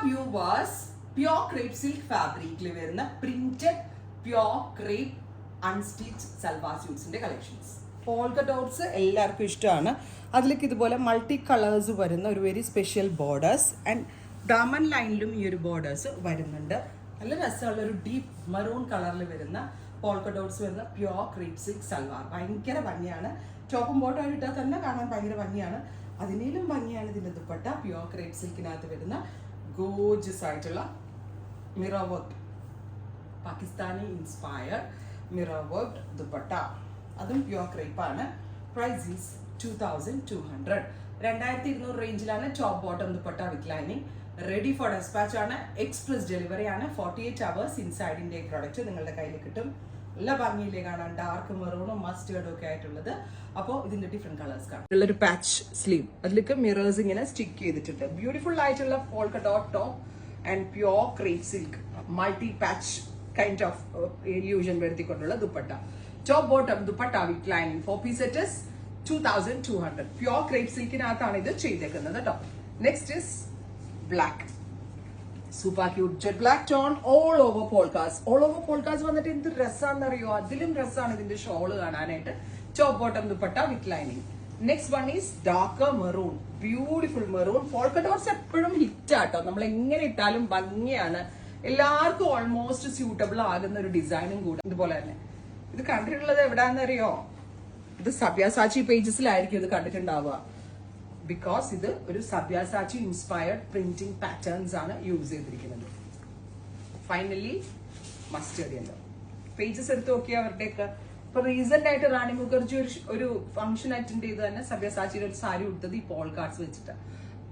Viewers, pure crepe silk ഫാബ്രിക്കിൽ വരുന്ന printed pure crepe unstitched salwar സ്യൂട്ട്സിന്റെ കളക്ഷൻസ്. പോൾക്ക ഡോട്ട്സ് എല്ലാവർക്കും ഇഷ്ടമാണ്. അതിലേക്ക് ഇതുപോലെ മൾട്ടി കളേഴ്സ് വരുന്ന ഒരു very special borders and daman ലൈനിലും ഈ ഒരു ബോർഡേഴ്സ് വരുന്നുണ്ട്. നല്ല രസമുള്ള ഒരു ഡീപ്പ് മറൂൺ കളറിൽ വരുന്ന പോൾക്ക ഡോട്ട്സ് വരുന്ന പ്യോർ ക്രേപ്പ് സിൽക്ക് സൽവാർ. ഭയങ്കര ഭംഗിയാണ്. ടോപ്പും ബോട്ടം ഇട്ടാൽ തന്നെ കാണാൻ ഭയങ്കര ഭംഗിയാണ്. അതിനേലും ഭംഗിയാണ് ഇതിൻ്റെ ദുപ്പട്ട. പ്യോർ ക്രേപ്പ് സിൽക്കിനകത്ത് വരുന്ന ഗോർജിയസ് ആയിട്ടുള്ള mirror work, Pakistani inspired mirror work dupatta. അതും പ്യോർ ക്രേപ്പ് ആണ്. Price is 2200. 2200 റേഞ്ചിലാണ് top bottom dupatta with lining. Ready for despatch ആണ്. എക്സ്പ്രസ് ഡെലിവറി ആണ്. 48 hours ഇൻസൈഡിൻ്റെ പ്രോഡക്റ്റ് നിങ്ങളുടെ കയ്യിൽ കിട്ടും. നല്ല ഭംഗിയിലേ കാണാൻ. ഡാർക്ക് മെറൂണും മസ്റ്റേർഡും ഒക്കെ ആയിട്ടുള്ളത്. അപ്പോൾ ഇതിന്റെ ഡിഫറെന്റ് കളേഴ്സ് കാണാം. ഉള്ളൊരു പാച്ച് സ്ലീവ്, അതിലേക്ക് മിറേഴ്സ് ഇങ്ങനെ സ്റ്റിക്ക് ചെയ്തിട്ടുണ്ട്. ബ്യൂട്ടിഫുൾ ആയിട്ടുള്ള polka dot top and pure crepe silk multi patch kind of illusion വരുത്തിക്കൊണ്ടുള്ള dupatta. Top bottom dupatta with lining. 4 piece set is 2200. Pure crepe സിൽക്കിനകത്താണ് ഇത് ചെയ്തേക്കുന്നത് കേട്ടോ. Next is black. Super cute jet black tone all over polkas. All over polkas വന്നിട്ട് എന്ത് രസമാണെന്ന് അറിയോ? അതിലും രസമാണ് ഇതിന്റെ ഷോള് കാണാനായിട്ട്. Top bottom dupatta with lining. Next one is dark maroon. Beautiful maroon. Polka dots എപ്പോഴും ഹിറ്റ് ആട്ടോ. നമ്മൾ എങ്ങനെ ഇട്ടാലും ഭംഗിയാണ്. എല്ലാവർക്കും ഓൾമോസ്റ്റ് സ്യൂട്ടബിൾ ആകുന്ന ഒരു ഡിസൈനും കൂടെ. ഇതുപോലെ തന്നെ ഇത് കണ്ടിട്ടുള്ളത് എവിടാന്നറിയോ? ഇത് സബ്യാസാച്ചി പേജസിലായിരിക്കും ഇത് കണ്ടിട്ടുണ്ടാവുക. ബിക്കോസ് ഇത് ഒരു സബ്യാസാച്ചി ഇൻസ്പയർഡ് പ്രിന്റിംഗ് പാറ്റേൺസ് ആണ് യൂസ് ചെയ്തിരിക്കുന്നത്. Finally mustard yellow. പേജസ് എടുത്ത് നോക്കിയാൽ അവരുടെയൊക്കെ ഇപ്പൊ റീസെന്റ് ആയിട്ട് റാണി മുഖർജി ഒരു ഫംഗ്ഷൻ അറ്റൻഡ് ചെയ്ത് തന്നെ സബ്യാസാച്ചിയുടെ ഒരു സാരി ഉടുത്തത് ഈ പോൾ കാർഡ്സ് വെച്ചിട്ട്.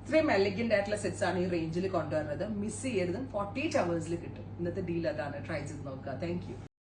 ഇത്രയും എലഗന്റ് ആയിട്ടുള്ള സെറ്റ്സ് ആണ് ഈ റേഞ്ചിൽ കൊണ്ടുവരുന്നത്. മിസ് ചെയ്യരുത്. 48 hours കിട്ടും. ഇന്നത്തെ ഡീൽ അതാണ്. ട്രൈ ചെയ്ത് നോക്കുക. Thank you.